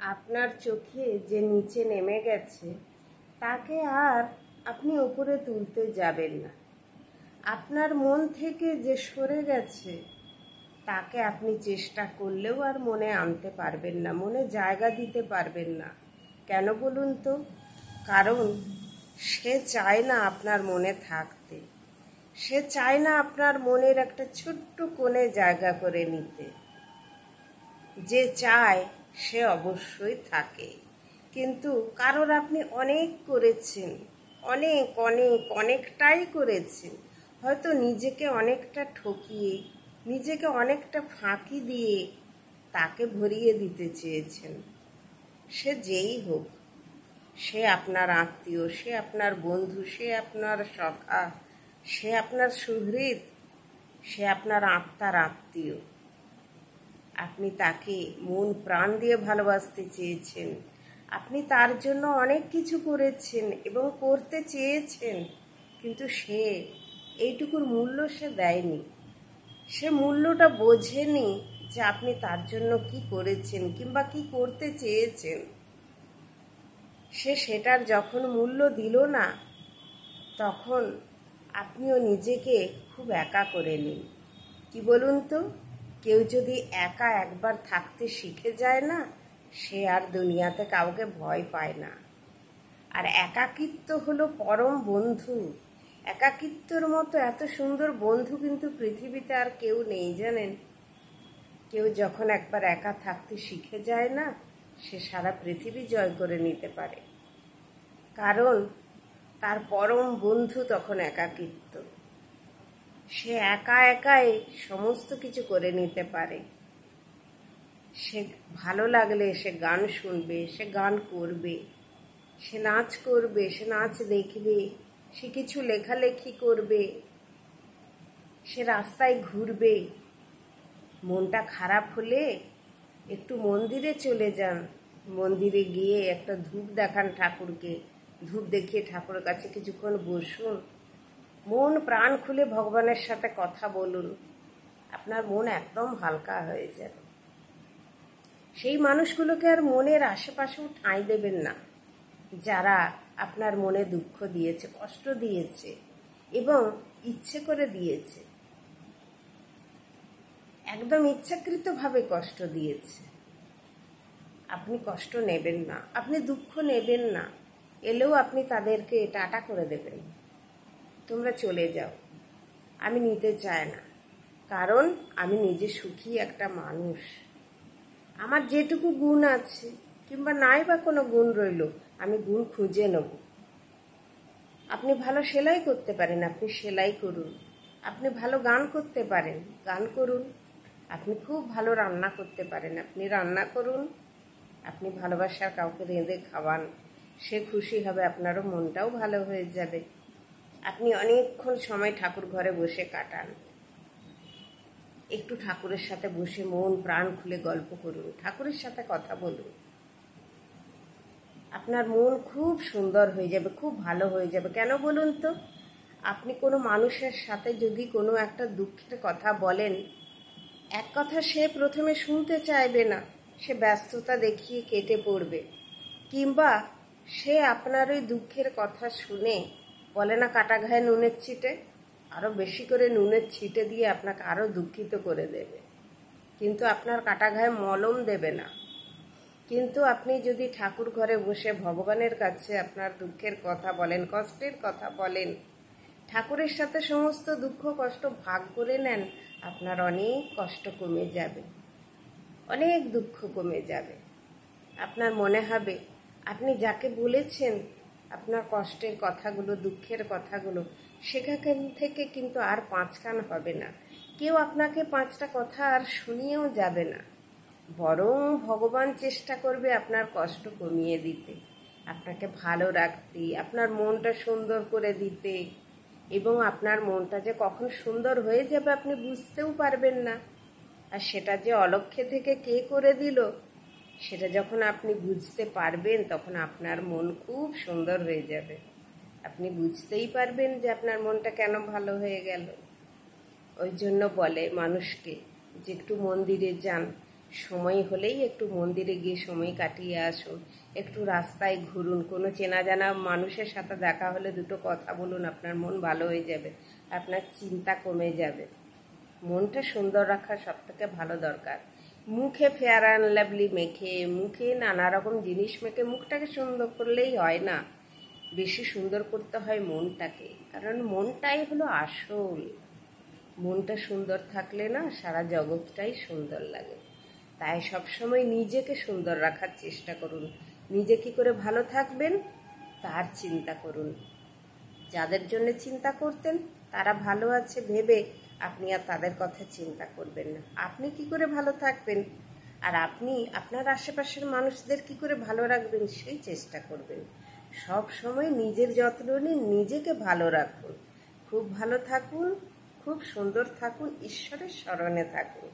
আপনার চোখে যে নিচে নেমে গেছে তাকে আর আপনি উপরে তুলতে যাবেন না। আপনার মন থেকে যে সরে গেছে তাকে আপনি চেষ্টা করলেও আর মনে আনতে পারবেন না, মনে জায়গা দিতে পারবেন না। কেন বলুন তো? কারণ সে চায় না আপনার মনে থাকতে। সে চায় না আপনার মনের একটা ছোট্ট কোণে জায়গা করে নিতে। যে চায় সে অবশ্যই থাকে, কিন্তু কারোর আপনি অনেক করেছেন, অনেক অনেক অনেকটাই করেছেন। হয়তো নিজেকে অনেকটা ঠকিয়ে, নিজেকে অনেকটা ফাঁকি দিয়ে তাকে ভরিয়ে দিতে চেয়েছেন। সে যেই হোক, সে আপনার আত্মীয়, সে আপনার বন্ধু, সে আপনার সখা, সে আপনার সুহৃদ, সে আপনার আত্মার আত্মীয়। আপনি তাকে মন প্রাণ দিয়ে ভালোবাসতে চেয়েছেন, আপনি তার জন্য অনেক কিছু করেছেন এবং করতে চেয়েছেন, কিন্তু সে এইটুকুর মূল্য সে দেয়নি। সে মূল্যটা বোঝেনি যে আপনি তার জন্য কি করেছেন কিংবা কি করতে চেয়েছেন। সে সেটার যখন মূল্য দিল না, তখন আপনিও নিজেকে খুব একা করে নিন। কি বলুন তো? কেউ যদি একা একবার থাকতে শিখে যায় না, সে আর দুনিয়াতে কাউকে ভয় পায় না। আর একাকিত্ব হলো পরম বন্ধু। একাকিত্বর মতো এত সুন্দর বন্ধু কিন্তু পৃথিবীতে আর কেউ নেই, জানেন? কেউ যখন একবার একা থাকতে শিখে যায় না, সে সারা পৃথিবী জয় করে নিতে পারে। কারণ তার পরম বন্ধু তখন একাকিত্ব। সে একা একাই সমস্ত কিছু করে নিতে পারে। সে ভালো লাগলে সে গান শুনবে, সে গান করবে, সে নাচ করবে, সে নাচ দেখবে, সে কিছু লেখালেখি করবে, সে রাস্তায় ঘুরবে। মনটা খারাপ হলে একটু মন্দিরে চলে যান, মন্দিরে গিয়ে একটা ধূপ দেখান ঠাকুরকে, ধূপ দেখিয়ে ঠাকুরের কাছে কিছুক্ষণ বসুন, মন প্রাণ খুলে ভগবানের সাথে কথা বলুন। আপনার মন একদম হালকা হয়ে যাবে। সেই মানুষগুলোকে আর মনের আশেপাশেও ঠাঁই দেবেন না, যারা আপনার মনে দুঃখ দিয়েছে, কষ্ট দিয়েছে এবং ইচ্ছে করে দিয়েছে, একদম ইচ্ছাকৃতভাবে কষ্ট দিয়েছে। আপনি কষ্ট নেবেন না, আপনি দুঃখ নেবেন না। এলেও আপনি তাদেরকে টাটা করে দেবেন, তোমরা চলে যাও, আমি নিতে চাই না। কারণ আমি নিজে সুখী একটা মানুষ। আমার যেটুকু গুণ আছে কিংবা নাই বা কোনো গুণ রইল, আমি গুণ খুঁজে নেব। আপনি ভালো সেলাই করতে পারেন, আপনি সেলাই করুন। আপনি ভালো গান করতে পারেন, গান করুন। আপনি খুব ভালো রান্না করতে পারেন, আপনি রান্না করুন। আপনি ভালোবাসার কাউকে রেঁধে খাওয়ান, সে খুশি হবে, আপনারও মনটাও ভালো হয়ে যাবে। আপনি অনেকক্ষণ সময় ঠাকুর ঘরে বসে কাটান, একটু ঠাকুরের সাথে বসে মন প্রাণ খুলে গল্প করুন, ঠাকুরের সাথে কথা বলুন। আপনার মন খুব সুন্দর হয়ে যাবে, খুব ভালো হয়ে যাবে। কেন বলুন তো? আপনি কোনো মানুষের সাথে যদি কোনো একটা দুঃখের কথা বলেন, এক কথা সে প্রথমে শুনতে চাইবে না, সে ব্যস্ততা দেখিয়ে কেটে পড়বে। কিংবা সে আপনার ওই দুঃখের কথা শুনে বলে না, কাটা ঘায়ে নুনের ছিটে, আরও বেশি করে নুনের ছিটে দিয়ে আপনাকে আরও দুঃখিত করে দেবে। কিন্তু আপনার কাটা ঘায়ে মলম দেবে না। কিন্তু আপনি যদি ঠাকুর ঘরে বসে ভগবানের কাছে আপনার দুঃখের কথা বলেন, কষ্টের কথা বলেন, ঠাকুরের সাথে সমস্ত দুঃখ কষ্ট ভাগ করে নেন, আপনার অনেক কষ্ট কমে যাবে, অনেক দুঃখ কমে যাবে। আপনার মনে হবে আপনি যাকে বলেছেন আপনার কষ্টের কথাগুলো, দুঃখের কথাগুলো, সেখান থেকে কিন্তু আর পাঁচ কান হবে না। কেউ আপনাকে পাঁচটা কথা আর শুনিয়েও যাবে না। বরং ভগবান চেষ্টা করবে আপনার কষ্ট কমিয়ে দিতে, আপনাকে ভালো রাখতে, আপনার মনটা সুন্দর করে দিতে। এবং আপনার মনটা যে কখন সুন্দর হয়ে যাবে আপনি বুঝতেও পারবেন না। আর সেটা যে অলক্ষ্যে থেকে কে করে দিল, সেটা যখন আপনি বুঝতে পারবেন, তখন আপনার মন খুব সুন্দর হয়ে যাবে। আপনি বুঝতেই পারবেন যে আপনার মনটা কেন ভালো হয়ে গেল। ওই জন্য বলে মানুষকে যে একটু মন্দিরে যান, সময় হলেই একটু মন্দিরে গিয়ে সময় কাটিয়ে আসুন, একটু রাস্তায় ঘুরুন, কোনো চেনা জানা মানুষের সাথে দেখা হলে দুটো কথা বলুন, আপনার মন ভালো হয়ে যাবে, আপনার চিন্তা কমে যাবে। মনটা সুন্দর রাখা সবথেকে ভালো দরকার। মুখে ফেয়ার অ্যান্ড লাভলি মেখে, মুখে নানা রকম জিনিস মেখে মুখটাকে সুন্দর করলেই হয় না, বেশি সুন্দর করতে হয় মনটাকে, কারণ মনটাই হলো আসল। মনটা সুন্দর থাকলে না সারা জগৎটাই সুন্দর লাগে। তাই সবসময় নিজেকে সুন্দর রাখার চেষ্টা করুন। নিজে কি করে ভালো থাকবেন তার চিন্তা করুন। যাদের জন্য চিন্তা করতেন তারা ভালো আছে ভেবে আপনি আর তাদের কথা চিন্তা করবেন না। আপনি কি করে ভালো থাকবেন আর আপনি আপনার আশেপাশের মানুষদের কি করে ভালো রাখবেন সেই চেষ্টা করবেন। সব সময় নিজের যত্ন নিন, নিজেকে ভালো রাখুন। খুব ভালো থাকুন, খুব সুন্দর থাকুন, ঈশ্বরের শরণে থাকুন।